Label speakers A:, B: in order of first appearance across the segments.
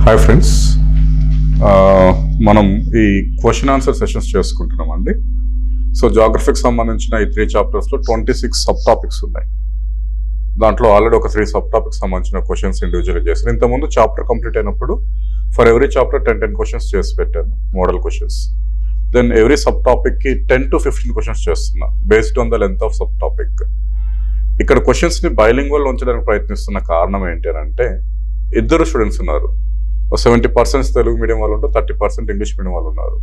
A: Hi friends, మనం ఈ question answer sessions చేసుకుంటున్నామండి. So జాగ్రఫీకి సంబంధించిన ఈ 3 చాప్టర్స్లో 26 సబ్ టాపిక్స్ ఉన్నాయి. దాంట్లో ఆల్రెడీ ఒక 3 సబ్ టాపిక్స్ సంబంధించిన క్వశ్చన్స్ ఇండివిజువల్గా చేశాను. ఇంతకుముందు చాప్టర్ కంప్లీట్ అయినప్పుడు ఫర్ ఎవ్రీ చాప్టర్ 10 క్వశ్చన్స్ చేసి పెట్టాను, model questions. Then every sub టాపిక్కి 10 to 15 క్వశ్చన్స్ చేస్తున్నా based on the length of sub topic. ఇక్కడ క్వశ్చన్స్ని బైలింగ్వల్ ఉంచడానికి ప్రయత్నిస్తున్న కారణం ఏంటి అని అంటే, ఇద్దరు స్టూడెంట్స్ ఉన్నారు. 70% తెలుగు మీడియం వాళ్ళు ఉంటే 30% ఇంగ్లీష్ మీడియం వాళ్ళు ఉన్నారు.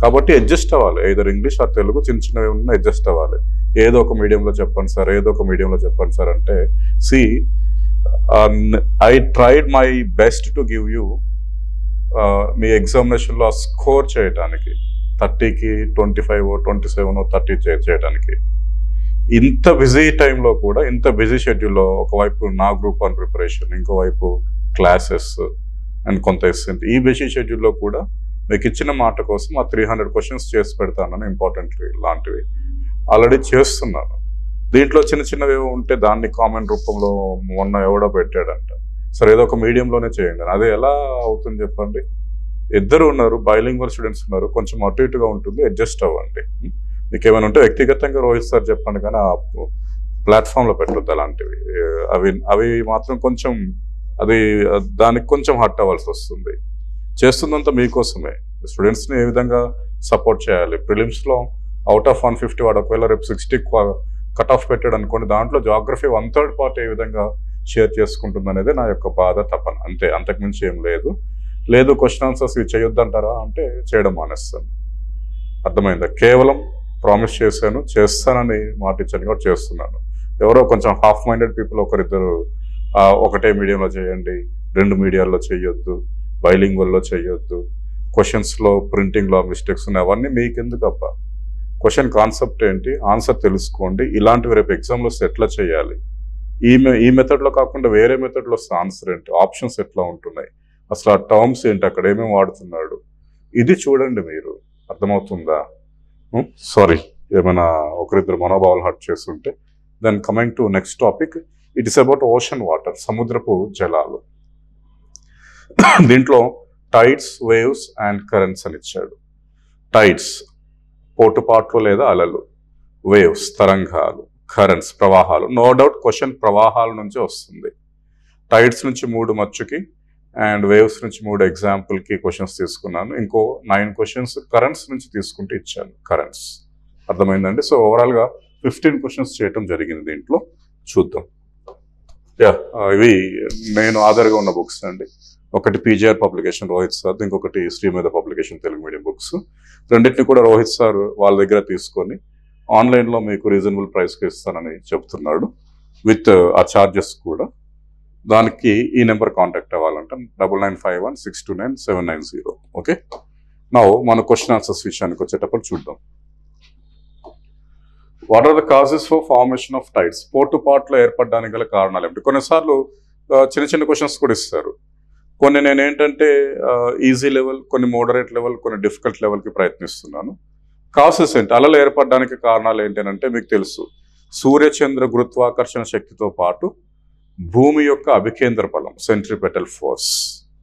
A: కాబట్టి అడ్జస్ట్ అవ్వాలి, ఏదర్ ఇంగ్లీష్ ఆర్ తెలుగు, చిన్న చిన్నవి ఉన్నా అడ్జస్ట్ అవ్వాలి. ఏదో ఒక మీడియంలో చెప్పండి సార్, ఏదో ఒక మీడియంలో చెప్పండి సార్ అంటే, I tried my best to give you మీ ఎగ్జామినేషన్లో స్కోర్ చేయడానికి 30కి 25, 27, 30 చేయడానికి. ఇంత బిజీ టైంలో కూడా, ఇంత బిజీ షెడ్యూల్లో ఒకవైపు నా గ్రూప్ 1 ప్రిపరేషన్, ఇంకోవైపు క్లాసెస్ అండ్ కొంత ఎస్ఎంట్, ఈ బిజీ షెడ్యూల్లో కూడా మీకు ఇచ్చిన మాట కోసం ఆ 300 క్వశ్చన్స్ చేసి పెడతానని, ఇంపార్టెంట్ లాంటివి ఆల్రెడీ చేస్తున్నాను. దీంట్లో చిన్న చిన్నవి ఉంటే దాన్ని కామెంట్ రూపంలో మొన్న ఎవడో పెట్టాడంట, సరే ఏదో ఒక మీడియంలోనే చేయండి. అదే ఎలా అవుతుంది చెప్పండి? ఇద్దరు ఉన్నారు, బైలింగ్వల్ స్టూడెంట్స్ ఉన్నారు, కొంచెం అటు ఇటుగా ఉంటుంది, అడ్జస్ట్ అవ్వండి. మీకు ఏమైనా ఉంటే వ్యక్తిగతంగా రోహిత్ సార్ చెప్పండి, కానీ ఆ ప్లాట్ఫామ్లో పెట్టొద్దు అలాంటివి. అవి మాత్రం కొంచెం దానికి కొంచెం హర్ట్ అవ్వాల్సి వస్తుంది. చేస్తుందంతా మీకోసమే. స్టూడెంట్స్ని ఏ విధంగా సపోర్ట్ చేయాలి. ప్రిలిమ్స్లో అవుట్ ఆఫ్ 150 వాడు ఒకవేళ రేపు 60 కట్ ఆఫ్ పెట్టాడు అనుకోండి, దాంట్లో జాగ్రఫీ 1/3 పార్ట్ ఏ విధంగా షేర్ చేసుకుంటుంది అనేది నా యొక్క బాధ, తపన, అంతే. అంతకుమించి ఏం లేదు. క్వశ్చన్ ఆన్సర్స్ ఇవి చేయొద్దంటారా అంటే చేయడం మానేస్తాను. అర్థమైందా? కేవలం ప్రామిస్ చేశాను, చేస్తానని మాట ఇచ్చాను కూడా చేస్తున్నాను. ఎవరో కొంచెం హాఫ్ మైండెడ్ పీపుల్ ఒకరిద్దరు ఒకటే మీడియంలో చేయండి, 2 మీడియాల్లో చేయొద్దు, బైలింగ్వల్లో చేయొద్దు, క్వశ్చన్స్లో ప్రింటింగ్లో మిస్టేక్స్ ఉన్నాయి, అవన్నీ మీకెందుకు అబ్బా? క్వశ్చన్ కాన్సెప్ట్ ఏంటి, ఆన్సర్ తెలుసుకోండి. ఇలాంటివి రేపు ఎగ్జామ్లో వస్తే ఎట్లా చేయాలి, ఈ మెథడ్లో కాకుండా వేరే మెథడ్లో వస్తే ఆన్సర్ ఏంటి, ఆప్షన్స్ ఎట్లా ఉంటున్నాయి, అసలు ఆ టర్మ్స్ ఏంటి, అక్కడ ఏమేమి వాడుతున్నాడు, ఇది చూడండి మీరు. అర్థమవుతుందా? సారీ, ఏమైనా ఒకరిద్దరు మనోభావాలు హర్ట్ చేస్తుంటే. Then coming to next topic, it is about ocean water, సముద్రపు జలాలు. దీంట్లో టైడ్స్, వేవ్స్ అండ్ కరెంట్స్ అని ఇచ్చాడు. టైడ్స్ పోటుపాట్లు లేదా అలలు, వేవ్స్ తరంగాలు, కరెంట్స్ ప్రవాహాలు. నో డౌట్ క్వశ్చన్ ప్రవాహాల నుంచి వస్తుంది. టైడ్స్ నుంచి 3 మచ్చుకి అండ్ వేవ్స్ నుంచి 3 ఎగ్జాంపుల్కి క్వశ్చన్స్ తీసుకున్నాను. ఇంకో 9 క్వశ్చన్స్ కరెంట్స్ నుంచి తీసుకుంటే ఇచ్చాను. కరెంట్స్ అర్థమైందండి. సో ఓవరాల్గా 15 క్వశ్చన్స్ చేయటం జరిగింది. దీంట్లో చూద్దాం. ఇవి నేను ఆధారంగా ఉన్న బుక్స్ అండి. ఒకటి పీజీఆర్ పబ్లికేషన్ రోహిత్ సార్, ఇంకొకటి Sri Medha publication Telugu medium books. రెండింటిని కూడా రోహిత్ సార్ వాళ్ళ దగ్గర తీసుకొని ఆన్లైన్లో మీకు రీజనబుల్ ప్రైస్కి ఇస్తానని చెప్తున్నాడు, విత్ ఆ ఛార్జెస్ కూడా. దానికి ఈ నెంబర్ కాంటాక్ట్ అవ్వాలంటే 9951629790. ఓకే, నా మన క్వశ్చన్ ఆన్సర్స్ విషయానికి వచ్చేటప్పుడు చూద్దాం. What are the causes for formation of tides? పోటుపాట్లో ఏర్పడడానికి గల కారణాలు ఏమిటి? కొన్నిసార్లు చిన్న చిన్న క్వశ్చన్స్ కూడా ఇస్తారు. కొన్ని నేనేంటంటే ఈజీ లెవెల్, కొన్ని మోడరేట్ లెవెల్, కొన్ని డిఫికల్ట్ లెవెల్కి ప్రయత్నిస్తున్నాను. కాసెస్ ఏంటి, అలలు ఏర్పడడానికి కారణాలు ఏంటి అంటే, మీకు తెలుసు సూర్యచంద్ర గురుత్వాకర్షణ శక్తితో పాటు భూమి యొక్క అభికేంద్ర బలం, సెంట్రిపెటల్ ఫోర్స్,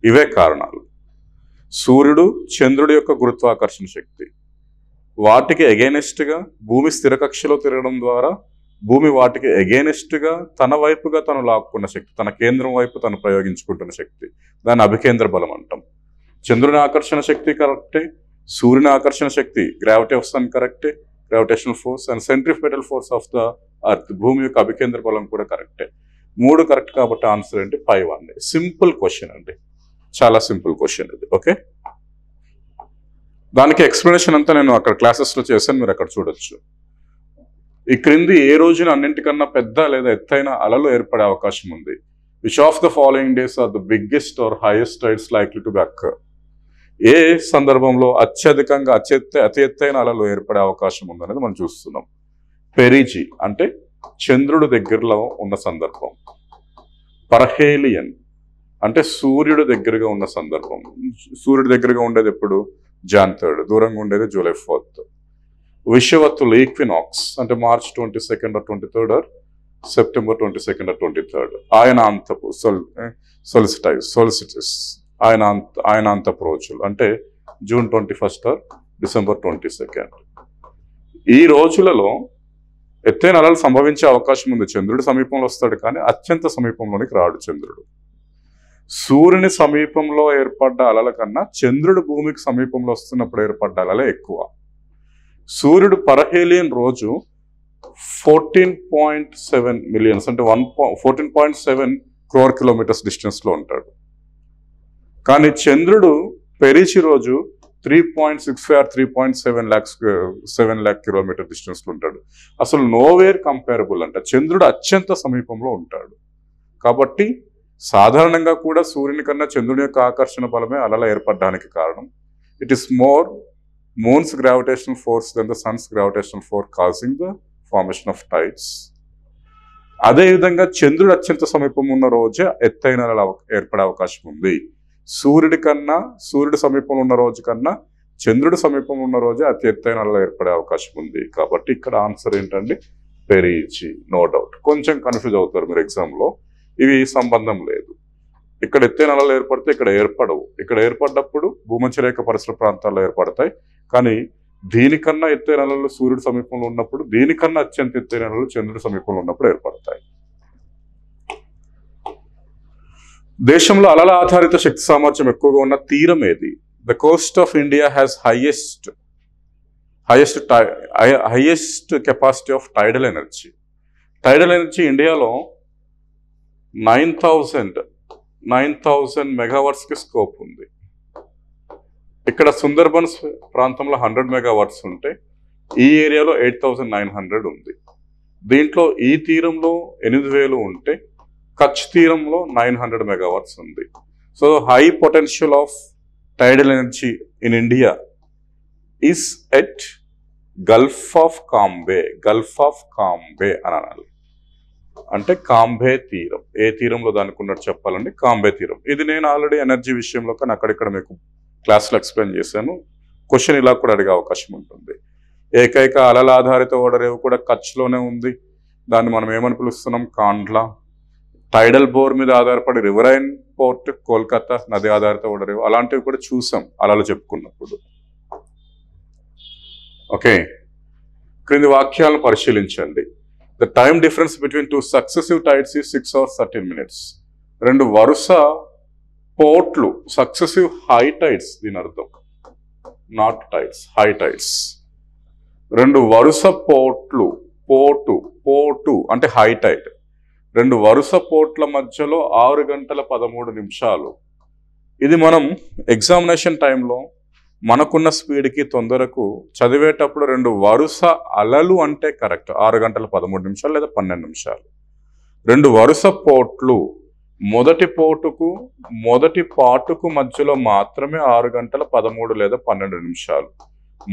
A: ఇవే కారణాలు. సూర్యుడు, చంద్రుడి యొక్క గురుత్వాకర్షణ శక్తి, వాటికి ఎగెయినెస్ట్గా భూమి స్థిరకక్షలో తిరగడం ద్వారా భూమి వాటికి ఎగెయినెస్ట్గా తన వైపుగా తను లాక్కున్న శక్తి, తన కేంద్రం వైపు తను ప్రయోగించుకుంటున్న శక్తి, దాన్ని అభికేంద్ర బలం అంటాం. చంద్రుని ఆకర్షణ శక్తి కరెక్టే, సూర్యుని ఆకర్షణ శక్తి, గ్రావిటీ ఆఫ్ సన్ కరెక్టే, gravitational force, and centripetal force of the earth, భూమి యొక్క అభికేంద్ర బలం కూడా కరెక్టే. 3 కరెక్ట్ కాబట్టి ఆన్సర్ ఏంటి? 5 సింపుల్ క్వశ్చన్ అండి, చాలా సింపుల్ క్వశ్చన్ ఇది. ఓకే, దానికి ఎక్స్ప్లెనేషన్ అంతా నేను అక్కడ క్లాసెస్లో చేశాను, మీరు అక్కడ చూడొచ్చు. ఈ క్రింది ఏ రోజున అన్నింటికన్నా పెద్ద లేదా ఎత్తైన అలలు ఏర్పడే అవకాశం ఉంది? Which of the following days are the biggest or highest tides likely to be occur? ఏ సందర్భంలో అత్యధికంగా అతి ఎత్తైన అలలు ఏర్పడే అవకాశం ఉందనేది మనం చూస్తున్నాం. పెరిజీ అంటే చంద్రుడు దగ్గరలో ఉన్న సందర్భం. పర్హేలియన్ అంటే సూర్యుడు దగ్గరగా ఉన్న సందర్భం. సూర్యుడు దగ్గరగా ఉండేది ఎప్పుడు? Jan 3rd, దూరంగా ఉండేది July 4th. విషువత్తులు ఈక్వినాక్స్ అంటే March 22nd or 23rd or September 22nd or 23rd. ఆయన అంతపు సొలిసిటస్ అయనాంతపు రోజులు అంటే జూన్ 21 డిసెంబర్ 22. ఈ రోజులలో ఎత్తైన అలలు సంభవించే అవకాశం ఉంది. చంద్రుడి సమీపంలో వస్తాడు కానీ అత్యంత సమీపంలోనికి రాడు చంద్రుడు. సూర్యుని సమీపంలో ఏర్పడ్డ అలల కన్నా చంద్రుడు భూమికి సమీపంలో వస్తున్నప్పుడు ఏర్పడ్డ అలలే ఎక్కువ. సూర్యుడు పరహేలియన్ రోజు 14.7 మిలియన్స్ అంటే 14.7 crore కిలోమీటర్స్ డిస్టెన్స్ లో ఉంటాడు. కానీ చంద్రుడు పెరిచి రోజు 3.65 or 3.7 lakh కిలోమీటర్ డిస్టెన్స్ లో ఉంటాడు. అసలు నోవేర్ కంపేరబుల్ అంట. చంద్రుడు అత్యంత సమీపంలో ఉంటాడు. కాబట్టి సాధారణంగా కూడా సూర్యుని కన్నా చంద్రుని యొక్క ఆకర్షణ బలమే అలల ఏర్పడడానికి కారణం. It is more moon's gravitational force then the sun's gravitational force causing the formation of tides. అదేవిధంగా చంద్రుడు అత్యంత సమీపం ఉన్న రోజే ఎత్తైన అలలు ఏర్పడే అవకాశం ఉంది. సూర్యుడి సమీపంలో ఉన్న రోజు కన్నా చంద్రుడి సమీపంలో ఉన్న రోజే అతి ఎత్తైన అలలు ఏర్పడే అవకాశం ఉంది. కాబట్టి ఇక్కడ ఆన్సర్ ఏంటండి? పెరీచి. No doubt. కొంచెం కన్ఫ్యూజ్ అవుతారు మీరు ఎగ్జామ్లో. ఇవి సంబంధం లేదు. ఇక్కడ ఎత్తైన అలలు ఏర్పడితే ఇక్కడ ఏర్పడవు. ఇక్కడ ఏర్పడ్డప్పుడు భూమధ్యరేఖ పరిసర ప్రాంతాల్లో ఏర్పడతాయి. కానీ దీనికన్నా ఎత్తైన అలలు సూర్యుడి సమీపంలో ఉన్నప్పుడు, దీనికన్నా అత్యంత ఎత్తైన అలలు చంద్రుడి సమీపంలో ఉన్నప్పుడు ఏర్పడతాయి. దేశంలో అలల ఆధారిత శక్తి సామర్థ్యం ఎక్కువగా ఉన్న తీరం ఏది? The Coast of India has highest capacity of టైడల్ energy. టైడల్ energy ఇండియాలో 9,000 మెగావాట్స్కి స్కోప్ ఉంది. ఇక్కడ సుందర్బన్స్ ప్రాంతంలో 100 మెగావాట్స్ ఉంటే ఈ ఏరియాలో 8,900 ఉంది. దీంట్లో ఈ తీరంలో 8,000 ఉంటే కచ్ తీరంలో 900 మెగావాట్స్ ఉంది. So high potential of టైడల్ energy in India is at Gulf of Cambay అని అనాలి. అంటే కాంబే తీరం. ఏ తీరంలో దానికి ఉన్నట్టు చెప్పాలండి? కాంబే తీరం. ఇది నేను ఆల్రెడీ ఎనర్జీ విషయంలో కానీ అక్కడిక్కడ మీకు క్లాస్లో ఎక్స్ప్లెయిన్ చేశాను. క్వశ్చన్ ఇలా కూడా అడిగే అవకాశం ఉంటుంది. ఏకైక అలల ఆధారిత ఓడరేవు కూడా కచ్లోనే ఉంది. దాన్ని మనం ఏమని పిలుస్తున్నాం? కాండ్లా. టైడల్ బోర్ మీద ఆధారపడి రివరైన్ పోర్ట్ కోల్కతా నది ఆధారిత ఓడరేవు. అలాంటివి కూడా చూసాం అలలు చెప్పుకున్నప్పుడు. ఓకే, క్రింది వాక్యాలను పరిశీలించండి. The time difference between 2 successive tides is 6 hours 13 minutes. 2 వరుస పోర్ట్లు, సక్సెసివ్ హై టైడ్స్ దీని అర్థం, నాట్ టైడ్స్, హై టైడ్స్. 2 వరుస పోర్ట్లు, పోర్టు అంటే హై టైడ్. 2 వరుస పోర్ట్ల మధ్యలో 6 గంటల 13 నిమిషాలు. ఇది మనం ఎగ్జామినేషన్ టైంలో మనకున్న స్పీడ్కి తొందరకు చదివేటప్పుడు 2 వరుస అలలు అంటే కరెక్ట్ 6 గంటల 13 నిమిషాలు లేదా 12 నిమిషాలు. 2 వరుస పోర్ట్లు మొదటి పాటుకు మధ్యలో మాత్రమే 6 గంటల 13 లేదా 12 నిమిషాలు.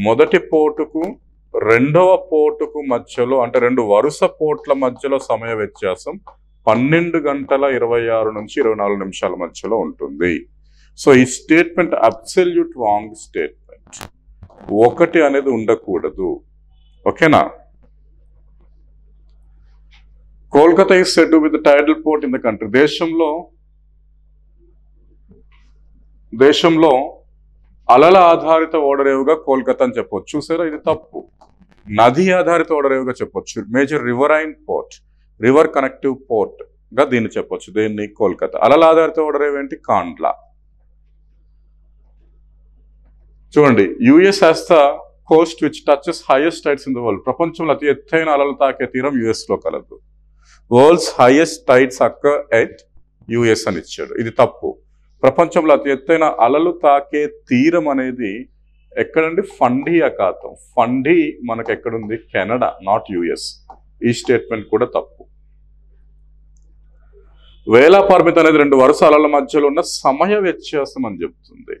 A: మొదటి పోర్టుకు రెండవ పోర్టుకు మధ్యలో అంటే 2 వరుస పోర్ట్ల మధ్యలో సమయ వ్యత్యాసం 12 గంటల 26 నుంచి 24 నిమిషాల మధ్యలో ఉంటుంది. సో ఈ స్టేట్మెంట్ అబ్సల్యూట్ రాంగ్ స్టేట్మెంట్. 1 అనేది ఉండకూడదు. ఓకేనా? Kolkata is said to be the టైడల్ port in the country. దేశంలో అలల ఆధారిత ఓడరేవుగా కోల్కతా అని చెప్పొచ్చు. చూసారా, ఇది తప్పు. నది ఆధారిత ఓడరేవుగా చెప్పొచ్చు. Major riverine port, river connective port గా దీన్ని చెప్పొచ్చు. దీన్ని కోల్కతా. అలల ఆధారిత ఓడరేవు ఏంటి? కాండ్లా. చూడండి, US has the coast which touches highest tides in the world. ప్రపంచంలో అతి ఎత్తైన అలలు తాకే తీరం యుఎస్ లో కలదు. World's highest tides occur at US అని ఇచ్చాడు. ఇది తప్పు. ప్రపంచంలో అతి ఎత్తైన అలలు తాకే తీరం అనేది ఎక్కడండి? ఫండీ అఖాతం. ఫండీ మనకు ఎక్కడుంది? Canada, not US. ఈ స్టేట్మెంట్ కూడా తప్పు. వేలా పరిమితి అనేది 2 వరుస అలల మధ్యలో ఉన్న సమయ వ్యత్యాసం అని చెప్తుంది.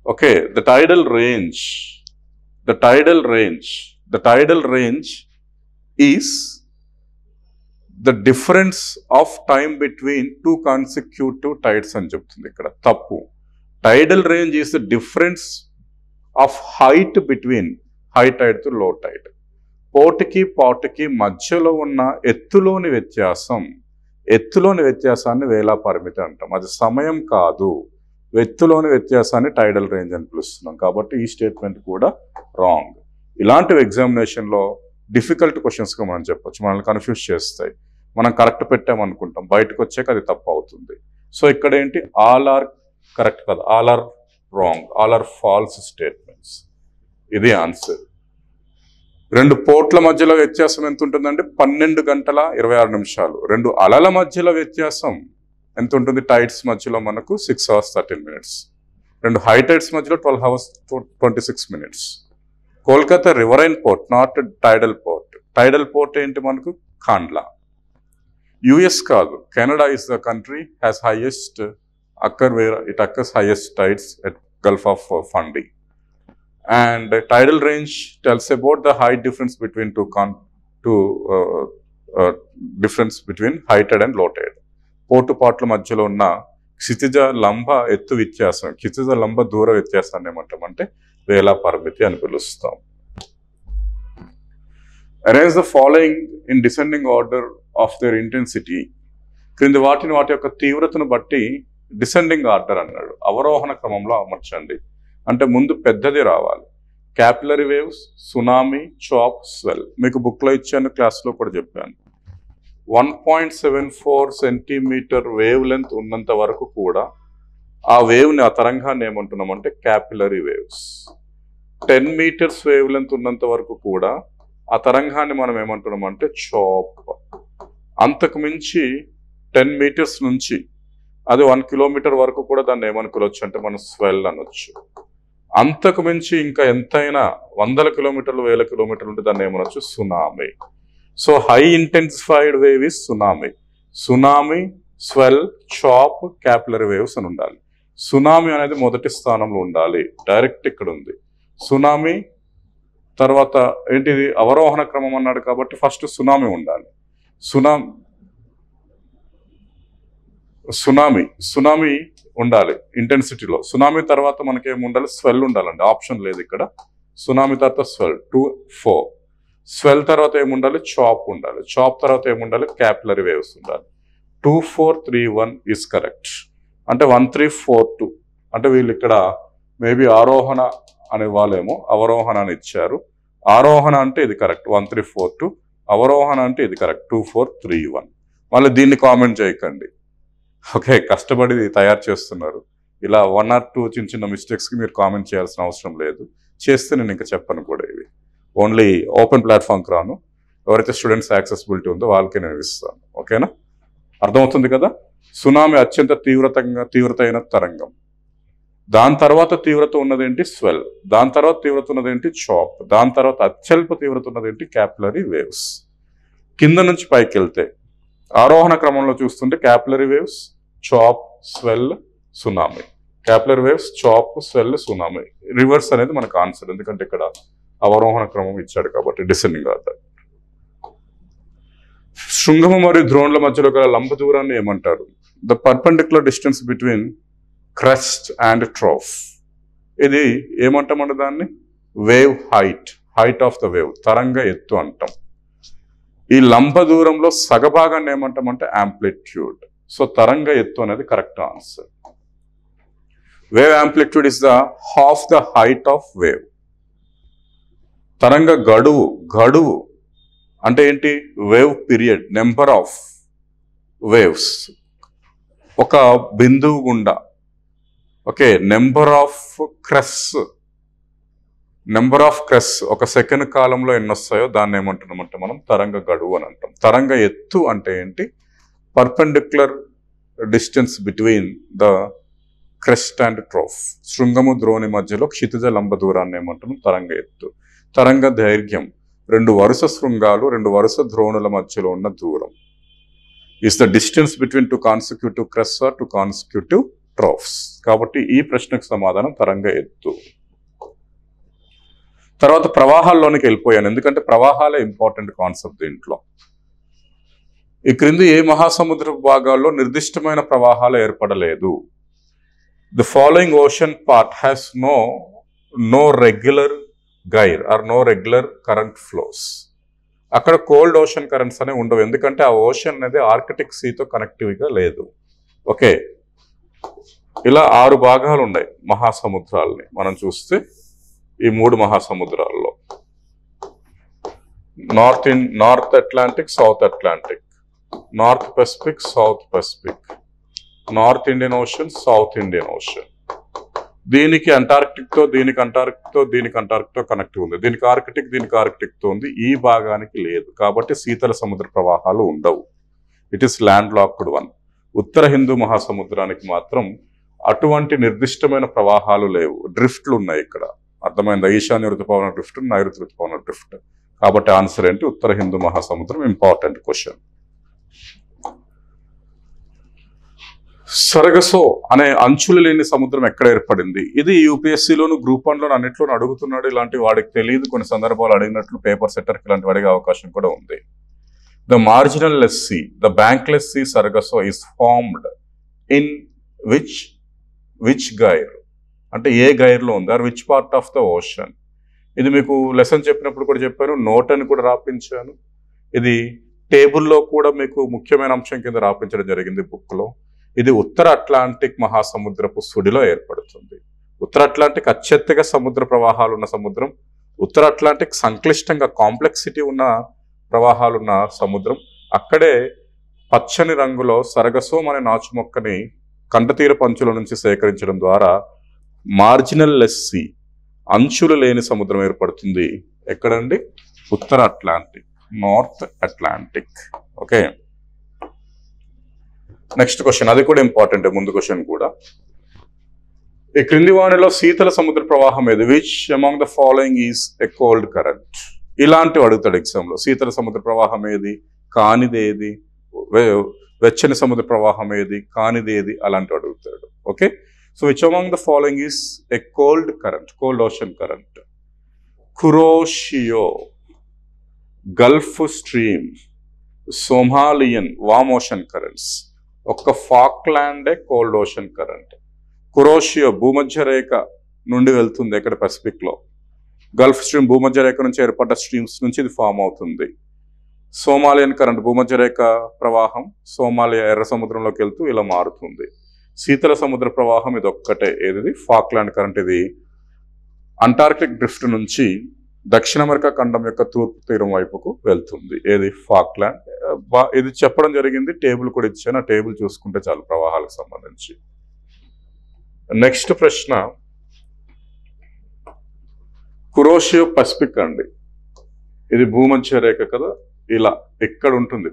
A: Okay, the tidal range is the difference of time between 2 consecutive tides అని చెప్తుంది. ఇక్కడ తప్పు. Tidal range is the difference of height between high tide to low tide. పాటుకి మధ్యలో ఉన్న ఎత్తులోని వ్యత్యాసాన్ని వేలా పరిమితి అంటాం. అది సమయం కాదు. ఎత్తులోని వ్యత్యాసాన్ని టైడల్ రేంజ్ అని పిలుస్తున్నాం. కాబట్టి ఈ స్టేట్మెంట్ కూడా రాంగ్. ఇలాంటివి ఎగ్జామినేషన్లో డిఫికల్ట్ క్వశ్చన్స్గా మనం చెప్పొచ్చు, మనల్ని కన్ఫ్యూజ్ చేస్తాయి. మనం కరెక్ట్ పెట్టామనుకుంటాం, బయటకు వచ్చాక అది తప్పు అవుతుంది. సో ఇక్కడ ఏంటి, ఆల్ ఆర్ కరెక్ట్ కదా, all are wrong, all are false statements. ఇది ఆన్సర్. 2 పోర్ట్ల మధ్యలో వ్యత్యాసం ఎంత ఉంటుందంటే 12 గంటల 26 నిమిషాలు. 2 అలల మధ్యలో వ్యత్యాసం ఎంత ఉంటుంది, టైడ్స్ మధ్యలో మనకు 6 hours 13 minutes. 2 హై టైడ్స్ మధ్యలో 12 hours 26 minutes. Kolkata riverine port, not టైడల్ port. టైడల్ port ఏంటి మనకు, కాండ్లా. యుఎస్ కాదు, Canada is the country has highest it occurs highest tides at Gulf of Fundy. And tidal range tells about the height difference between difference between high tide and low tide. పోర్టు పాట్ల మధ్యలో ఉన్న క్షితిజ లంబ ఎత్తు వ్యత్యాసం, క్షితిజ లంబ దూర వ్యత్యాసాన్ని ఏమంటామంటే వేలా పరిమితి అని పిలుస్తాం. Arrange the following in descending order of their intensity. క్రింది వాటి యొక్క తీవ్రతను బట్టి డిసెండింగ్ ఆర్డర్ అన్నాడు, అవరోహణ క్రమంలో అమర్చండి. అంటే ముందు పెద్దది రావాలి. Capillary waves, tsunami, chop, swell. మీకు బుక్లో ఇచ్చాను, క్లాస్లో కూడా చెప్పాను. 1.74 సెంటీమీటర్ వేవ్ లెంత్ ఉన్నంత వరకు కూడా ఆ వేవ్ని, ఆ తరంగాన్ని ఏమంటున్నామంటే capillary waves. 10 meters wavelength ఉన్నంత వరకు కూడా ఆ తరంగాన్ని మనం ఏమంటున్నామంటే చాప్. అంతకు మించి 10 meters నుంచి అది 1 kilometer వరకు కూడా దాన్ని ఏమనుకోవచ్చు అంటే మనం స్వెల్ అనొచ్చు. అంతకు మించి ఇంకా ఎంతైనా 100 kilometers 1000 kilometers ఉంటే దాన్ని ఏమనొచ్చు, tsunami. So high intensified wave is tsunami. Tsunami, swell, chop, capillary waves అని ఉండాలి. సునామీ అనేది మొదటి స్థానంలో ఉండాలి, డైరెక్ట్ ఇక్కడ ఉంది. సునామీ తర్వాత ఏంటిది, అవరోహణ క్రమం అన్నాడు కాబట్టి ఫస్ట్ సునామీ ఉండాలి. సునామీ ఉండాలి ఇంటెన్సిటీలో. సునామీ తర్వాత మనకి ఏమి ఉండాలి, స్వెల్ ఉండాలండి, ఆప్షన్ లేదు ఇక్కడ. సునామీ తర్వాత స్వెల్ 2, 4. స్వెల్ తర్వాత ఏముండాలి, చాప్ ఉండాలి. చాప్ తర్వాత ఏముండాలి, క్యాపిలరీ వేవ్స్ ఉండాలి. 2, 4, 3, 1 ఈస్ కరెక్ట్. అంటే 1, 3, 4, 2. అంటే వీళ్ళు ఇక్కడ మేబీ ఆరోహణ అనే వాళ్ళేమో అవరోహణ అని ఇచ్చారు. ఆరోహణ అంటే ఇది కరెక్ట్, 1, 3, 4, 2. అవరోహణ అంటే ఇది కరెక్ట్, 2, 4, 3, 1. మళ్ళీ దీన్ని కామెంట్ చేయకండి, ఓకే? కష్టపడి తయారు చేస్తున్నారు. ఇలా 1 or 2 చిన్న మిస్టేక్స్కి మీరు కామెంట్ చేయాల్సిన అవసరం లేదు. చేస్తే నేను ఇంకా చెప్పను కూడా. ఇవి ఓన్లీ ఓపెన్ ప్లాట్ఫామ్కి రాను, ఎవరైతే స్టూడెంట్స్ యాక్సెసిబిలిటీ ఉందో వాళ్ళకే నేను ఇస్తాను, ఓకేనా? అర్థమవుతుంది కదా? సునామీ అత్యంత తీవ్రత అయిన తరంగం. దాని తర్వాత తీవ్రత ఉన్నదేంటి, స్వెల్. దాని తర్వాత తీవ్రత ఉన్నదేంటి, చాప్. దాని తర్వాత అత్యల్ప తీవ్రత ఉన్నదేంటి, క్యాపిలరీ వేవ్స్. కింద నుంచి పైకి వెళ్తే ఆరోహణ క్రమంలో చూస్తుంటే capillary waves, chop, swell, tsunami. Capillary waves, chop, swell, tsunami. Reverse అనేది మనకు ఆన్సర్, ఎందుకంటే ఇక్కడ అవరోహణ క్రమం ఇచ్చాడు కాబట్టి డిసెండింగ్ ఆర్డర్. శృంగము మరియు ద్రోణుల మధ్యలో గల లంబ దూరాన్ని ఏమంటారు? The perpendicular distance between crest and trough. ఇది ఏమంటామంటే దాన్ని wave height of the wave, తరంగ ఎత్తు అంటాం. ఈ లంబ దూరంలో సగభాగాన్ని ఏమంటామంటే యాంప్లిట్యూడ్. సో తరంగ ఎత్తు అనేది correct answer. Wave amplitude is the half the height of wave. తరంగ గడువు అంటే ఏంటి, wave period, number of waves ఒక బిందువు గుండా, ఓకే? నెంబర్ ఆఫ్ క్రెస్ ఒక సెకండ్ కాలంలో ఎన్ని వస్తాయో దాన్ని ఏమంటున్నామంటే మనం తరంగ గడువు అని అంటాం. తరంగ ఎత్తు అంటే ఏంటి, perpendicular distance between the crest and trough. శృంగము ద్రోణి మధ్యలో క్షితిజ లంబ దూరాన్ని ఏమంటున్నాం, తరంగ ఎత్తు. తరంగ దైర్ఘ్యం 2 వరుస శృంగాలు 2 వరుస ద్రోణుల మధ్యలో ఉన్న దూరం. Is the distance between 2 consecutive crest or 2 consecutive troughs. కాబట్టి ఈ ప్రశ్నకు సమాధానం తరంగ ఎత్తు. తర్వాత ప్రవాహాల్లోనికి వెళ్ళిపోయాను, ఎందుకంటే ప్రవాహాలే ఇంపార్టెంట్ కాన్సెప్ట్ దీంట్లో. ఈ క్రింది ఏ మహాసముద్ర భాగాల్లో నిర్దిష్టమైన ప్రవాహాలు ఏర్పడలేదు? The following ocean part has no regular gyre or no regular current flows. అక్కడ కోల్డ్ ఓషన్ కరెంట్స్ అనేవి ఉండవు, ఎందుకంటే ఆ ఓషన్ అనేది ఆర్కిటిక్ సీతో కనెక్టివ్గా లేదు, ఓకే? ఇలా 6 భాగాలు ఉన్నాయి మహాసముద్రాలని మనం చూస్తే. ఈ 3 మహాసముద్రాల్లో North Atlantic, South Atlantic, North Pacific, South Pacific, North Indian Ocean, South Indian Ocean. దీనికి అంటార్క్టిక్ తో కనెక్ట్ ఉంది. దీనికి ఆర్కిటిక్ తో ఉంది. ఈ భాగానికి లేదు కాబట్టి శీతల సముద్ర ప్రవాహాలు ఉండవు. It is landlocked one. ఉత్తర హిందూ మహాసముద్రానికి మాత్రం అటువంటి నిర్దిష్టమైన ప్రవాహాలు లేవు. డ్రిఫ్ట్లు ఉన్నాయి ఇక్కడ. అర్థమైందా? ఈశాన్య ఋతుపవన డ్రిఫ్ట్, నైరుతి ఋతుపవన డ్రిఫ్ట్. కాబట్టి ఆన్సర్ ఏంటి? ఉత్తర హిందూ మహాసముద్రం. Important question. సరగసో అనే అంచులు లేని సముద్రం ఎక్కడ ఏర్పడింది? ఇది యూపీఎస్సీలోను, గ్రూప్ 1లోను అన్నిట్లోనూ అడుగుతున్నాడు. ఇలాంటి వాడికి తెలియదు. కొన్ని సందర్భాలు అడిగినట్లు పేపర్ సెట్టర్కి ఇలాంటి అడిగే అవకాశం కూడా ఉంది. The marginal less sea, the bankless sea Sargasso is formed in which gyre? అంటే ఏ గైర్లో ఉంది? Or which part of the ocean? ఇది మీకు లెసన్ చెప్పినప్పుడు కూడా చెప్పాను, నోట్ అని కూడా రాపించాను. ఇది టేబుల్లో కూడా మీకు ముఖ్యమైన అంశం కింద రాపించడం జరిగింది బుక్లో. ఇది ఉత్తర అట్లాంటిక్ మహాసముద్రపు సుడిలో ఏర్పడుతుంది. ఉత్తర అట్లాంటిక్ అత్యధిక సముద్ర ప్రవాహాలు ఉన్న సముద్రం. ఉత్తర అట్లాంటిక్ సంక్లిష్టంగా కాంప్లెక్సిటీ ఉన్న ప్రవాహాలున్న సముద్రం. అక్కడే పచ్చని రంగులో సరగసోమ్ అనే నాచు మొక్కని కంటతీర పంచుల నుంచి సేకరించడం ద్వారా మార్జినల్ లెస్ సీ, అంచులు లేని సముద్రం ఏర్పడుతుంది. ఎక్కడండి? ఉత్తర Atlantic, North Atlantic. Okay, next question. అది కూడా ఇంపార్టెంట్, ముందు క్వశ్చన్ కూడా. ఈ క్రింది వాణిలో శీతల సముద్ర ప్రవాహం ఏది? Which among the following is a cold current? ఇలాంటివి అడుగుతాడు ఎగ్జామ్లో. శీతల సముద్ర ప్రవాహం ఏది, కానిది ఏది, వెచ్చని సముద్ర ప్రవాహం ఏది, కానిది ఏది, అలాంటివి అడుగుతాడు. Okay, so which among the following is a cold current, cold ocean current? కురోషియో, Gulf stream, Somalian, warm ocean currents. ఒక్క ఫాక్లాండే కోల్డ్ ఓషన్ కరెంట్. కురోషియో భూమధ్య రేఖ నుండి వెళ్తుంది, ఎక్కడ? పసిఫిక్ లో. గల్ఫ్ స్ట్రీమ్ భూమధ్య రేఖ నుంచి ఏర్పడ్డ స్ట్రీమ్స్ నుంచి ఇది ఫామ్ అవుతుంది. సోమాలియన్ కరెంట్ భూమధ్య రేఖ ప్రవాహం సోమాలియా ఎర్ర సముద్రంలోకి వెళ్తూ ఇలా మారుతుంది. శీతల సముద్ర ప్రవాహం ఇది ఒక్కటే. ఏది? Falkland current. ఇది అంటార్కిటిక్ డ్రిఫ్ట్ నుంచి దక్షిణ అమెరికా ఖండం యొక్క తూర్పు తీరం వైపుకు వెళ్తుంది. ఏది? ఫాక్లాండ్. ఇది చెప్పడం జరిగింది, టేబుల్ కూడా ఇచ్చాను. ఆ టేబుల్ చూసుకుంటే చాలు ప్రవాహాలకు సంబంధించి. నెక్స్ట్ ప్రశ్న. కురోషియో పసిఫిక్ అండి. ఇది భూమధ్య రేఖ కదా, ఇలా ఇక్కడ ఉంటుంది.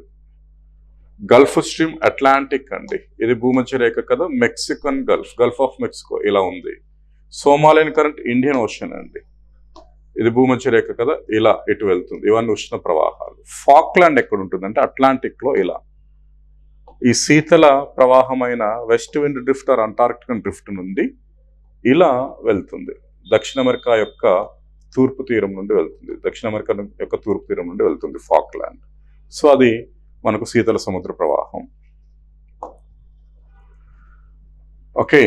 A: గల్ఫ్ స్ట్రీమ్ అట్లాంటిక్ అండి. ఇది భూమధ్య రేఖ కదా, Mexican Gulf, Gulf of Mexico ఇలా ఉంది. సోమాలియన్ కరెంట్ ఇండియన్ ఓషన్ అండి. ఇది భూమధ్య రేఖ కదా, ఇలా ఇటు వెళ్తుంది. ఇవన్నీ ఉష్ణ ప్రవాహాలు. ఫాక్లాండ్ ఎక్కడ ఉంటుంది అంటే అట్లాంటిక్ లో ఇలా. ఈ శీతల ప్రవాహమైన west wind drift or Antarctican drift నుండి ఇలా వెళ్తుంది. దక్షిణ అమెరికా యొక్క తూర్పు తీరం నుండి వెళ్తుంది. దక్షిణ అమెరికా యొక్క తూర్పు తీరం నుండి వెళ్తుంది ఫాక్లాండ్. సో అది మనకు శీతల సముద్ర ప్రవాహం. ఓకే,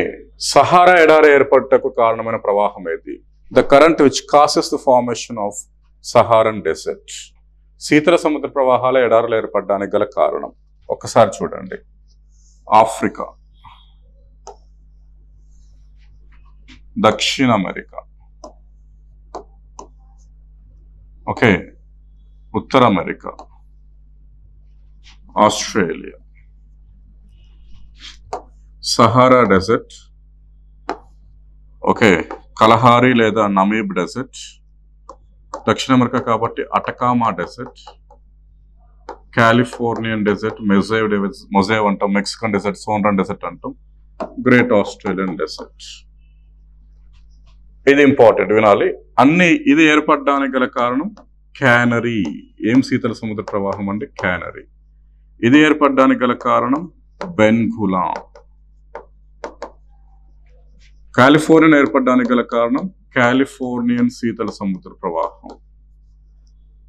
A: సహారా ఎడారి ఏర్పడటకు కారణమైన ప్రవాహం ఏది? The current which causes the formation of Saharan desert. శీతల సముద్ర ప్రవాహాల ఎడారులు ఏర్పడడానికి గల కారణం ఒకసారి చూడండి. ఆఫ్రికా, దక్షిణ అమెరికా, ఓకే, ఉత్తర America, Australia, Sahara desert, okay, Kalahari లేదా నమీబ్ డెజర్ట్, దక్షిణ అమెరికా కాబట్టి Atacama desert, Californian desert, Mojave అంటాం, మెక్సికన్ డెజర్ట్, సోన్రాన్ డెజర్ట్ అంటాం, గ్రేట్ ఆస్ట్రేలియన్ డెజర్ట్. ఇది ఇంపార్టెంట్, వినాలి అన్ని. ఇది ఏర్పడడానికి గల కారణం క్యానరీ. ఏం శీతల సముద్ర ప్రవాహం అంటే క్యానరీ. ఇది ఏర్పడడానికి గల కారణం బెన్గులా. కాలిఫోర్నియన్ ఏర్పడడానికి గల కారణం కాలిఫోర్నియన్ శీతల సముద్ర ప్రవాహం.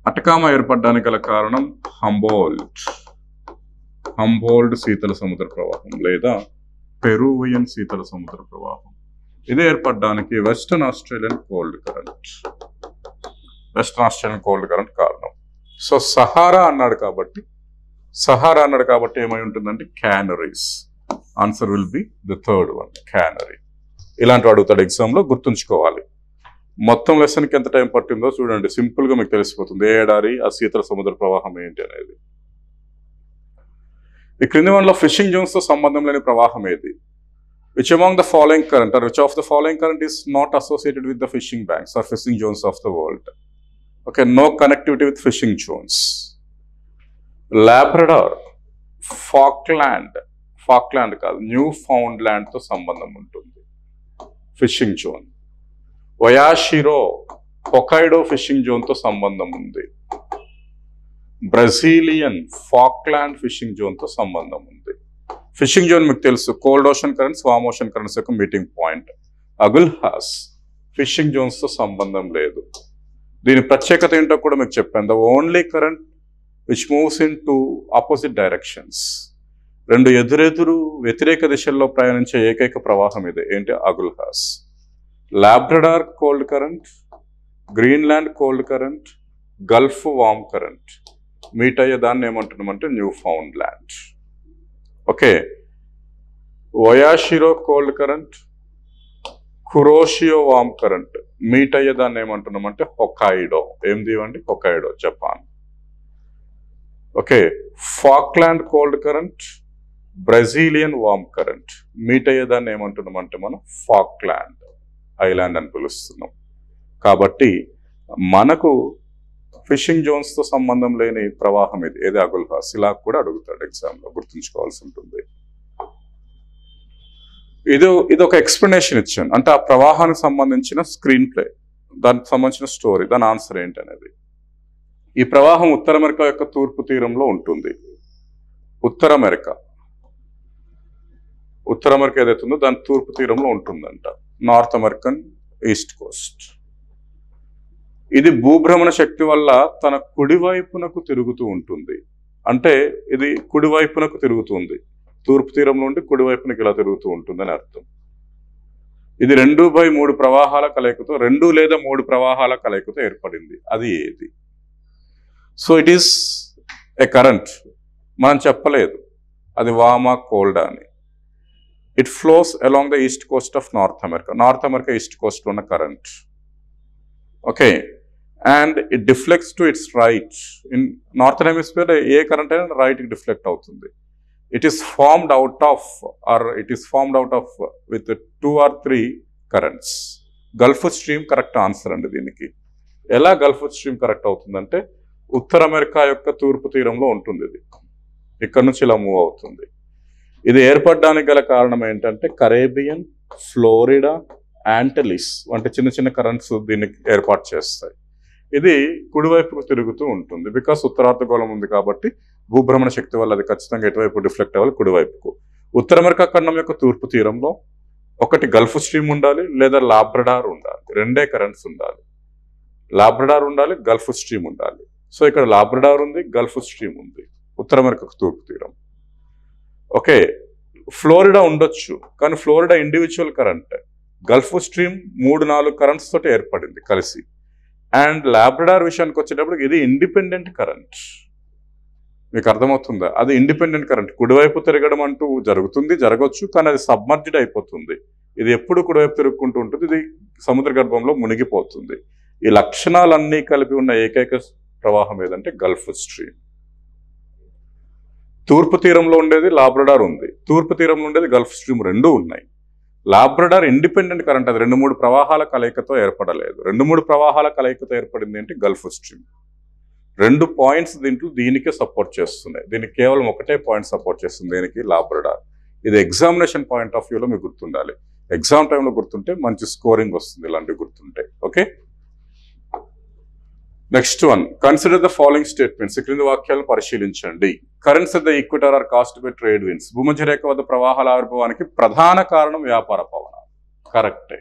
A: అటకామా ఏర్పడడానికి గల కారణం హంబోల్డ్ శీతల సముద్ర ప్రవాహం లేదా పెరూవియన్ శీతల సముద్ర ప్రవాహం. ఇది ఏర్పడడానికి వెస్టర్న్ ఆస్ట్రేలియన్ కోల్డ్ కరెంట్ కారణం. సో సహారా అన్నాడు కాబట్టి ఏమై ఉంటుందంటే canaries. Answer will be the third one, canary. ఇలాంటి అడుగుతాడు ఎగ్జామ్లో, గుర్తుంచుకోవాలి. మొత్తం లెసన్కి ఎంత టైం పట్టిందో చూడండి, సింపుల్గా మీకు తెలిసిపోతుంది ఏ ఎడారి, ఆ శీతల సముద్ర ప్రవాహం ఏంటి అనేది. ఈ క్రింది వన్లో ఫిషింగ్ జోన్స్తో సంబంధం లేని ప్రవాహం ఏది? Which among the following current or which of the following current is not associated with the fishing banks or fishing zones of the world? Okay, no connectivity with fishing zones. Labrador, Falkland కాదు, Newfoundland తో సంబంధం ఉంటుంది fishing zone. వయాషిరో, హొకైడో fishing zone తో సంబంధం ఉంది. Brazilian Falkland fishing zone తో సంబంధం ఉంది. ఫిషింగ్ జోన్ మీకు తెలుసు, cold ocean currents, warm ocean currents యొక్క meeting point. Agulhas fishing zones తో సంబంధం లేదు. దీని ప్రత్యేకత ఏంటో కూడా మీకు చెప్పాను. The only current which moves in to opposite directions. రెండు ఎదురెదురు వ్యతిరేక దిశల్లో ప్రయాణించే ఏకైక ప్రవాహం ఇదే. ఏంటి? Agulhas. Labrador cold current, Greenland cold current, Gulf warm current. Meet అయ్యే దాన్ని ఏమంటున్నామంటే Newfoundland. Okay, Oyashio cold current, Kuroshio warm current. Meet అయ్యే దాన్ని ఏమంటున్నామంటే హొకైడో. ఏం దీవండి? Hokkaido, Japan. Okay, Falkland cold current, Brazilian warm current. Meet అయ్యే దాన్ని ఏమంటున్నామంటే మనం ఫాక్లాండ్ ఐలాండ్ అని పిలుస్తున్నాం. కాబట్టి మనకు ఫిషింగ్ జోన్స్ తో సంబంధం లేని ప్రవాహం ఇది. ఏది? అగుల్హాస్. ఇలా కూడా అడుగుతాడు ఎగ్జామ్ లో, గుర్తుంచుకోవాల్సి ఉంటుంది. ఇది ఒక ఎక్స్ప్లెనేషన్ ఇచ్చాను, అంటే ఆ ప్రవాహానికి సంబంధించిన స్క్రీన్ ప్లే, దానికి సంబంధించిన స్టోరీ, దాని ఆన్సర్ ఏంటి అనేది. ఈ ప్రవాహం ఉత్తర అమెరికా యొక్క తూర్పు తీరంలో ఉంటుంది. ఉత్తర అమెరికా ఏదైతుందో దాని తూర్పు తీరంలో ఉంటుందంట. North American east Coast. ఇది భూభ్రమణ శక్తి వల్ల తన కుడివైపునకు తిరుగుతూ ఉంటుంది. అంటే ఇది కుడివైపునకు తిరుగుతుంది, తూర్పు తీరం నుండి కుడివైపునకు ఇలా తిరుగుతూ ఉంటుందని అర్థం. ఇది 2/3 ప్రవాహాల కలయికతో, 2 లేదా 3 ప్రవాహాల కలయికతో ఏర్పడింది. అది ఏది? So it is a current. మనం చెప్పలేదు అది వామా కోల్డా అని. It flows along the east coast of North America east coast ఉన్న current. Okay, and it deflects to its right. In northern hemisphere a current అయినా రైట్ కి డిఫ్లెక్ట్ అవుతుంది. It is formed out of with 2 or 3 currents. Gulf Stream correct answer అండి దీనికి. ఎలా Gulf Stream correct అవుతుందంటే ఉత్తర America యొక్క తూర్పు తీరంలో ఉంటుంది. ఇది ఇక్కడ నుంచి ఇలా మూవ్ అవుతుంది. ఇది ఏర్పడడానికి గల కారణం ఏంటంటే కరేబియన్, ఫ్లోరిడా, యాంటలిస్ వంటి చిన్న చిన్న కరెంట్స్ దీన్ని ఏర్పాటు చేస్తాయి. ఇది కుడివైపుకు తిరుగుతూ ఉంటుంది. బికాస్ ఉత్తరార్ధగోళం ఉంది కాబట్టి భూభ్రమణ శక్తి వల్ల అది ఖచ్చితంగా ఎటువైపు డిఫ్లెక్ట్ అవ్వాలి? కుడివైపుకు. ఉత్తర అమెరికా ఖండం యొక్క తూర్పు తీరంలో ఒకటి గల్ఫ్ స్ట్రీమ్ ఉండాలి, లేదా లాబ్రడార్ ఉండాలి. 2 కరెంట్స్ ఉండాలి. లాబ్రడార్ ఉండాలి, గల్ఫ్ స్ట్రీమ్ ఉండాలి. సో ఇక్కడ లాబ్రడార్ ఉంది, గల్ఫ్ స్ట్రీమ్ ఉంది, ఉత్తర అమెరికా తూర్పు తీరం. ఓకే, ఫ్లోరిడా ఉండొచ్చు, కానీ Florida individual current. Gulf stream 3-4 currents తోటి ఏర్పడింది కలిసి. అండ్ లాబ్రడార్ విషయానికి వచ్చేటప్పుడు ఇది ఇండిపెండెంట్ కరెంట్. మీకు అర్థమవుతుందా? అది ఇండిపెండెంట్ కరెంట్. కుడివైపు తిరగడం అంటూ జరగవచ్చు, కానీ అది సబ్మర్జ్డ్ అయిపోతుంది. ఇది ఎప్పుడు కుడివైపు తిరుగుకుంటూ ఉంటుంది, ఇది సముద్ర గర్భంలో మునిగిపోతుంది. ఈ లక్షణాలన్నీ కలిపి ఉన్న ఏకైక ప్రవాహం ఏదంటే గల్ఫ్ స్ట్రీమ్. తూర్పు తీరంలో ఉండేది లాబ్రడార్ ఉంది, తూర్పు తీరంలో ఉండేది గల్ఫ్ స్ట్రీమ్, 2 ఉన్నాయి. లాబ్రడార్ ఇండిపెండెంట్ కరెంట్, అది 2-3 ప్రవాహాల కలయికతో ఏర్పడలేదు. 2-3 ప్రవాహాల కలయికతో ఏర్పడింది ఏంటి? Gulf stream. 2 పాయింట్స్ దీనికే సపోర్ట్ చేస్తున్నాయి. దీనికి కేవలం 1 పాయింట్ సపోర్ట్ చేస్తుంది. దీనికి లాబ్రడార్. ఇది ఎగ్జామినేషన్ పాయింట్ ఆఫ్ వ్యూలో మీకు గుర్తుండాలి. ఎగ్జామ్ టైంలో గుర్తుంటే మంచి స్కోరింగ్ వస్తుంది ఇలాంటివి గుర్తుంటే. Okay, next one, consider the following statements. క్రింది వాక్యాలను పరిశీలించండి. Currents at the equator are caused by trade winds. భూమధ్య రేఖ వద్ద ప్రవాహాల ఆవిర్భావానికి ప్రధాన కారణం వ్యాపార పవనాలు. కరెక్టే.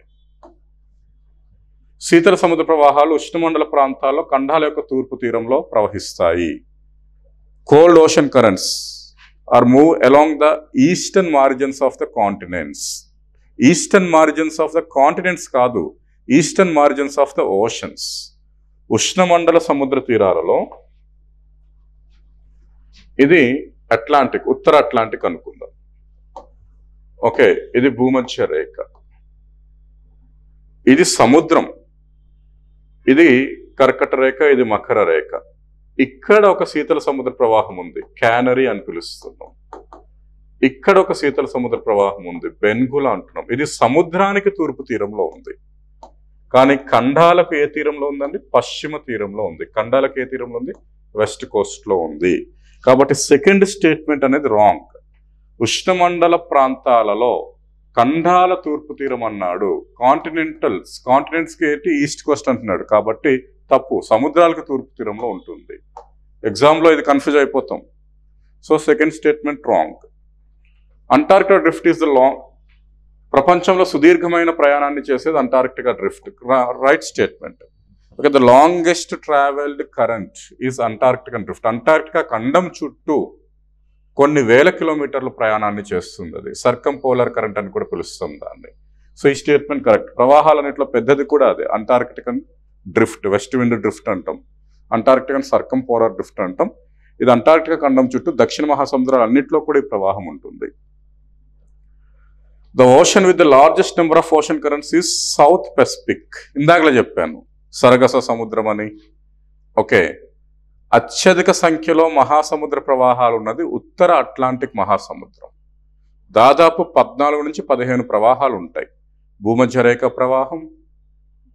A: శీతల సముద్ర ప్రవాహాలు ఉష్ణమండల ప్రాంతాల్లో ఖండాల యొక్క తూర్పు తీరంలో ప్రవహిస్తాయి. Cold ocean currents are move along the eastern margins of the continents. Eastern margins of the continents కాదు, eastern margins of the oceans. ఉష్ణమండల సముద్ర తీరాలలో ఇది అట్లాంటిక్, ఉత్తర అట్లాంటిక్ అనుకుందాం. ఓకే, ఇది భూమధ్య రేఖ, ఇది సముద్రం, ఇది కర్కట రేఖ, ఇది మకర రేఖ. ఇక్కడ ఒక శీతల సముద్ర ప్రవాహం ఉంది, క్యానరీ అని పిలుస్తున్నాం. ఇక్కడ ఒక శీతల సముద్ర ప్రవాహం ఉంది, బెన్గులా అంటున్నాం. ఇది సముద్రానికి తూర్పు తీరంలో ఉంది. కానీ ఖండాలకు ఏ తీరంలో ఉందండి? పశ్చిమ తీరంలో ఉంది. ఖండాలకు ఏ తీరంలో ఉంది? వెస్ట్ కోస్ట్ లో ఉంది. కాబట్టి సెకండ్ స్టేట్మెంట్ అనేది రాంగ్. ఉష్ణమండల ప్రాంతాలలో ఖండాల తూర్పు తీరం అన్నాడు, కాంటినెంట్స్ కి ఏంటి? ఈస్ట్ కోస్ట్ అంటున్నాడు. కాబట్టి తప్పు, సముద్రాలకు తూర్పు తీరంలో ఉంటుంది. ఎగ్జామ్ లో ఇది కన్ఫ్యూజ్ అయిపోతాం. So second statement wrong. Antarctica drift is the long, ప్రపంచంలో సుదీర్ఘమైన ప్రయాణాన్ని చేసేది Antarctica drift. Right statement. Okay, the longest travelled current is Antarctican drift. Antarctica ఖండం చుట్టూ కొన్ని వేల కిలోమీటర్ల ప్రయాణాన్ని చేస్తుంది. అది సర్కంపోలర్ కరెంట్ అని కూడా పిలుస్తాం దాన్ని. సో ఈ స్టేట్మెంట్ కరెక్ట్. ప్రవాహాలన్నింటిలో పెద్దది కూడా అదే, అంటార్క్టికన్ డ్రిఫ్ట్. వెస్ట్ విండ్ డ్రిఫ్ట్ అంటాం, అంటార్క్టికన్ సర్కంపోలర్ డ్రిఫ్ట్ అంటాం. ఇది అంటార్క్టికా ఖండం చుట్టూ దక్షిణ మహాసముద్రాలు అన్నింటిలో కూడా ఈ ప్రవాహం ఉంటుంది. The ocean with the largest number of ocean currents is South Pacific. ఇందాకలే చెప్పాను, సరగస సముద్రం అని. ఓకే, అత్యధిక సంఖ్యలో మహాసముద్ర ప్రవాహాలు ఉన్నది ఉత్తర అట్లాంటిక్ మహాసముద్రం. దాదాపు 14 నుంచి 15 ప్రవాహాలు ఉంటాయి. భూమధ్య రేఖ ప్రవాహం,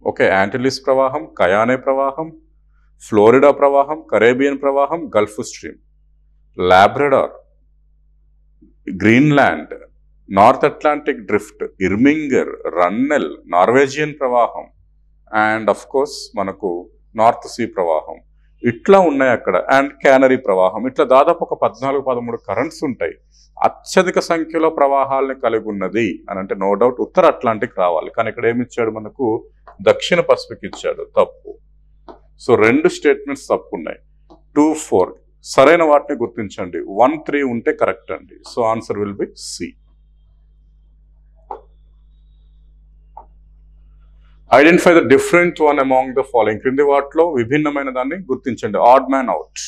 A: ఓకే, యాంటిలిస్ ప్రవాహం, కయానే ప్రవాహం, ఫ్లోరిడా ప్రవాహం, కరేబియన్ ప్రవాహం, Gulf Stream, Labrador, Greenland, North Atlantic drift, Irminger, Rennell, Norwegian ప్రవాహం అండ్ అఫ్ కోర్స్ మనకు నార్త్ సీ ప్రవాహం. ఇట్లా ఉన్నాయి అక్కడ. అండ్ క్యానరీ ప్రవాహం. ఇట్లా దాదాపు ఒక 14-13 కరెంట్స్ ఉంటాయి. అత్యధిక సంఖ్యలో ప్రవాహాలని కలిగి ఉన్నది అని అంటే నో డౌట్ ఉత్తర అట్లాంటిక్ రావాలి. కానీ ఇక్కడ ఏమి ఇచ్చాడు మనకు? దక్షిణ పసిఫిక్ ఇచ్చాడు. తప్పు. సో 2 స్టేట్మెంట్స్ తప్పు ఉన్నాయి. 2, 4 సరైన వాటిని గుర్తించండి. 1, 3 ఉంటే కరెక్ట్ అండి. So answer will be C. Identify the different one among the following. క్రింది వాటిలో విభిన్నమైన దాన్ని గుర్తించండి. Odd man out.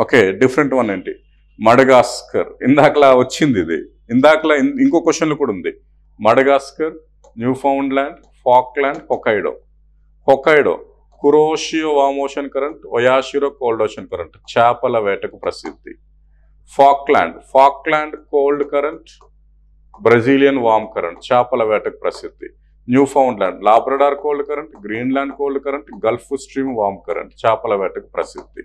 A: Okay, different one ఏంటి? మడగాస్కర్. ఇందాకలా వచ్చింది ఇది. ఇందాకలా ఇంకో క్వశ్చన్లు కూడా ఉంది. Madagascar, Newfoundland, Falkland, Hokkaido. Hokkaido Kuroshio warm ocean current, Oyashio cold ocean current, చేపల వేటకు ప్రసిద్ధి. Falkland cold current, Brazilian warm current, చేపల వేటకు ప్రసిద్ధి. Newfoundland Labrador cold current, Greenland cold current, Gulf stream వామ్ కరెంట్, చేపల వేటకు ప్రసిద్ధి.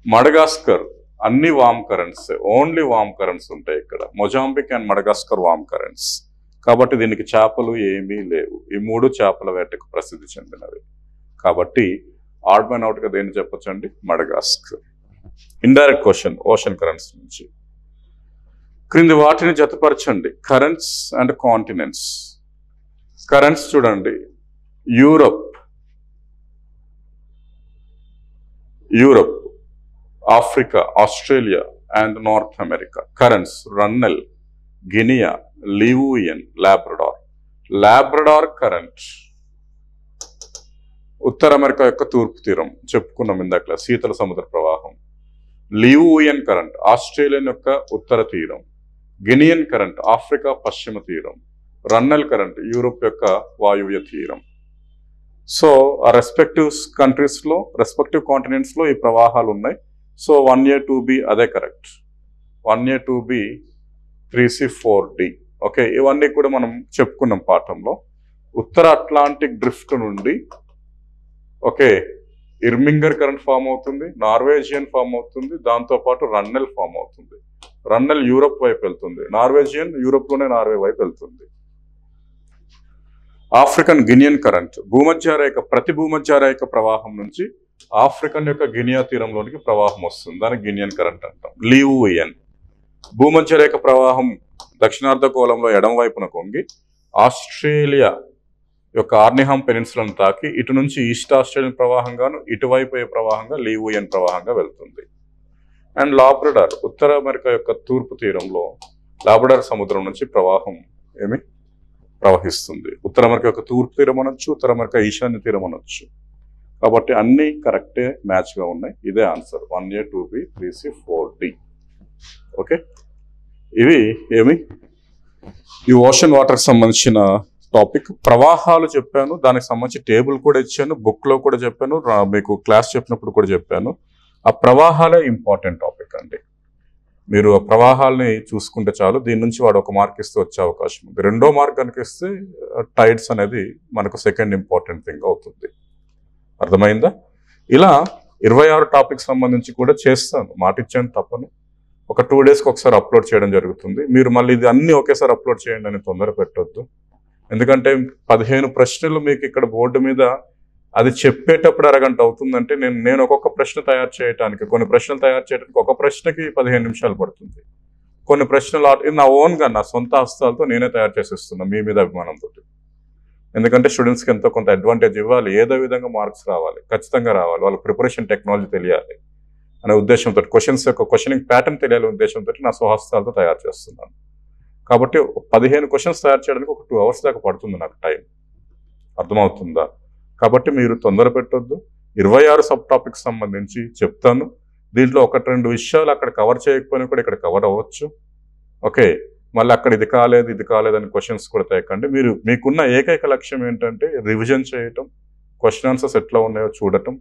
A: మడగాస్కర్ అన్ని వామ్ కరెంట్స్, ఓన్లీ వామ్ కరెంట్స్ ఉంటాయి ఇక్కడ. Mozambique and Madagascar warm currents. కాబట్టి దీనికి చేపలు ఏమీ లేవు. ఈ 3 చేపల వేటకు ప్రసిద్ధి చెందినవి. కాబట్టి ఆడ్ మ్యాన్ అవుట్ గా దేన్ని చెప్పొచ్చండి? Madagascar. Indirect question ocean currents నుంచి. క్రింది వాటిని జతపరచండి. Currents and continents. కరెంట్స్ చూడండి. Europe, Africa, Australia and North America. Currents Rennell, Guinea, Leeuwin, Labrador current ఉత్తర అమెరికా యొక్క తూర్పు తీరం చెప్పుకున్నాం ఇందాక, శీతల సముద్ర ప్రవాహం. లివూయన్ కరెంట్ ఆస్ట్రేలియన్ యొక్క ఉత్తర తీరం. గినియన్ కరెంట్ ఆఫ్రికా పశ్చిమ తీరం. రన్నెల్ కరెంట్ యూరోప్ యొక్క వాయువ్య తీరం. సో ఆ రెస్పెక్టివ్ కంట్రీస్ లో, రెస్పెక్టివ్ కాంటినెంట్స్ లో ఈ ప్రవాహాలు ఉన్నాయి. సో 1A 2B అదే correct. 1A 2B 3C 4D. Okay, ఇవన్నీ కూడా మనం చెప్పుకున్నాం పాఠంలో. ఉత్తర అట్లాంటిక్ డ్రిఫ్ట్ నుండి ఓకే ఇర్మింగర్ కరెంట్ ఫామ్ అవుతుంది, నార్వేజియన్ ఫామ్ అవుతుంది, దాంతోపాటు రన్నెల్ ఫామ్ అవుతుంది. రన్నెల్ యూరోప్ వైపు వెళ్తుంది, నార్వేజియన్ యూరోప్ లోనే నార్వే వైపు వెళ్తుంది. ఆఫ్రికన్ గినియన్ కరెంట్ ప్రతి భూమధ్య రేఖ ప్రవాహం నుంచి ఆఫ్రికన్ యొక్క గినియా తీరంలోనికి ప్రవాహం వస్తుంది. దానికి గినియన్ కరెంట్ అంటాం. లివూయన్ భూమధ్య రేఖ ప్రవాహం దక్షిణార్ధగోళంలో ఎడమ వైపున కొంగి ఆస్ట్రేలియా యొక్క ఆర్నిహామ్ పెనిన్సులను తాకి ఇటు నుంచి ఈస్ట్ ఆస్ట్రేలియన్ ప్రవాహంగాను, ఇటువైపు ప్రవాహంగా లివూయన్ ప్రవాహంగా వెళ్తుంది. అండ్ లాబ్రడార్ ఉత్తర అమెరికా యొక్క తూర్పు తీరంలో లాబ్రడార్ సముద్రం నుంచి ప్రవాహం ప్రవహిస్తుంది. ఉత్తర అమెరికా యొక్క తూర్పు తీరం అనొచ్చు, ఉత్తర అమెరికా ఈశాన్య తీరం అనొచ్చు. కాబట్టి అన్ని కరెక్టే, మ్యాచ్ గా ఉన్నాయి. ఇదే answer 1A 2B 3C 4D. Okay, ఇవి ఈ ఓషన్ వాటర్కి సంబంధించిన టాపిక్ ప్రవాహాలు చెప్పాను, దానికి సంబంధించి టేబుల్ కూడా ఇచ్చాను, బుక్లో కూడా చెప్పాను, మీకు క్లాస్ చెప్పినప్పుడు కూడా చెప్పాను. ఆ ప్రవాహాలే ఇంపార్టెంట్ టాపిక్ అండి. మీరు ఆ ప్రవాహాలని చూసుకుంటే చాలు, దీని నుంచి వాడు 1 మార్క్ ఇస్తే వచ్చే అవకాశం ఉంది. 2వ మార్క్ కనుక ఇస్తే టైడ్స్ అనేది మనకు సెకండ్ ఇంపార్టెంట్ థింగ్ అవుతుంది. అర్థమైందా? ఇలా 26 టాపిక్స్ సంబంధించి కూడా చేస్తాను, మాట ఇచ్చాను, తప్పను. ఒక 2 డేస్కి ఒకసారి అప్లోడ్ చేయడం జరుగుతుంది. మీరు మళ్ళీ ఇది అన్నీ ఒకేసారి అప్లోడ్ చేయండి అని తొందర పెట్టొద్దు. ఎందుకంటే 15 ప్రశ్నలు మీకు ఇక్కడ బోర్డు మీద అది చెప్పేటప్పుడు అరగంట అవుతుందంటే నేను ఒక్కొక్క ప్రశ్న తయారు చేయడానికి, కొన్ని ప్రశ్నలు తయారు చేయడానికి ఒక ప్రశ్నకి 15 నిమిషాలు పడుతుంది. కొన్ని ప్రశ్నలు నా ఓన్గా నా సొంత హస్తాలతో నేనే తయారు చేసేస్తున్నాను మీ మీద అభిమానంతో. ఎందుకంటే స్టూడెంట్స్కి ఎంతో కొంత అడ్వాంటేజ్ ఇవ్వాలి, ఏదో విధంగా మార్క్స్ రావాలి, ఖచ్చితంగా రావాలి, వాళ్ళ ప్రిపరేషన్ టెక్నాలజీ తెలియాలి అనే ఉద్దేశంతో, క్వశ్చన్స్ యొక్క క్వశ్చనింగ్ ప్యాటర్న్ తెలియాలి ఉద్దేశంతో నా స్వహస్తాలతో తయారు చేస్తున్నాను. కాబట్టి 15 క్వశ్చన్స్ తయారు చేయడానికి ఒక 2 అవర్స్ దాకా పడుతుంది నాకు టైం. అర్థమవుతుందా? కాబట్టి మీరు తొందర పెట్టొద్దు. 26 సబ్ టాపిక్స్ సంబంధించి చెప్తాను. దీంట్లో 1-2 విషయాలు అక్కడ కవర్ చేయకపోయినా కూడా ఇక్కడ కవర్ అవ్వచ్చు. ఓకే, మళ్ళీ అక్కడ ఇది కాలేదని క్వశ్చన్స్ కూడా తేకండి. మీకున్న ఏకైక లక్ష్యం ఏంటంటే రివిజన్ చేయటం, క్వశ్చన్ ఆన్సర్స్ ఎట్లా ఉన్నాయో చూడటం,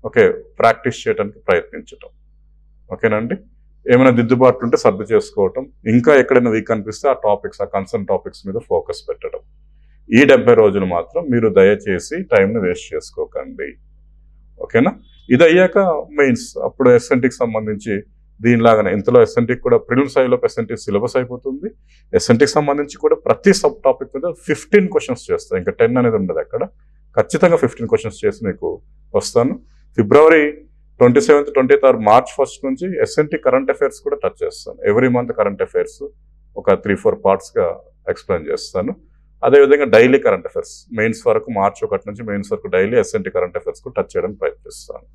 A: ఓకే, ప్రాక్టీస్ చేయడానికి ప్రయత్నించటం. ఓకేనండి? ఏమైనా దిద్దుబాట్లు ఉంటే సర్దు చేసుకోవటం, ఇంకా ఎక్కడైనా వీక్ అనిపిస్తే ఆ కన్సర్న్ టాపిక్స్ మీద ఫోకస్ పెట్టడం. ఈ 70 రోజులు మాత్రం మీరు దయచేసి టైంని వేస్ట్ చేసుకోకండి. ఓకేనా? ఇది అయ్యాక మెయిన్స్, అప్పుడు ఎస్ఎన్టీకి సంబంధించి దీనిలాగానే ఇంతలో ఎస్ఎన్టీకి కూడా ప్రిలిమ్స్ స్థాయిలో ఎస్ఎన్టీ సిలబస్ అయిపోతుంది. ఎస్ఎన్టీకి సంబంధించి కూడా ప్రతి సబ్ టాపిక్ మీద 15 క్వశ్చన్స్ చేస్తాను. ఇంకా 10 అనేది ఉండదు అక్కడ. ఖచ్చితంగా 15 క్వశ్చన్స్ చేసి మీకు వస్తాను. ఫిబ్రవరి 27th, 28th, మార్చ్ 1st నుంచి ఎస్ఎన్టీ కరెంట్ అఫైర్స్ కూడా టచ్ చేస్తాను. ఎవ్రీ మంత్ కరెంట్ అఫైర్స్ ఒక 3-4 పార్ట్స్గా ఎక్స్ప్లెయిన్ చేస్తాను. అదేవిధంగా డైలీ కరెంట్ అఫైర్స్ మెయిన్స్ వరకు, మార్చ్ 1 నుంచి మెయిన్స్ వరకు డైలీ ఎస్ఎన్టీ కరెంట్ అఫైర్స్ కూడా టచ్ చేయడానికి ప్రయత్నిస్తాను.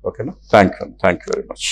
A: ఓకేనా? Thank you very much.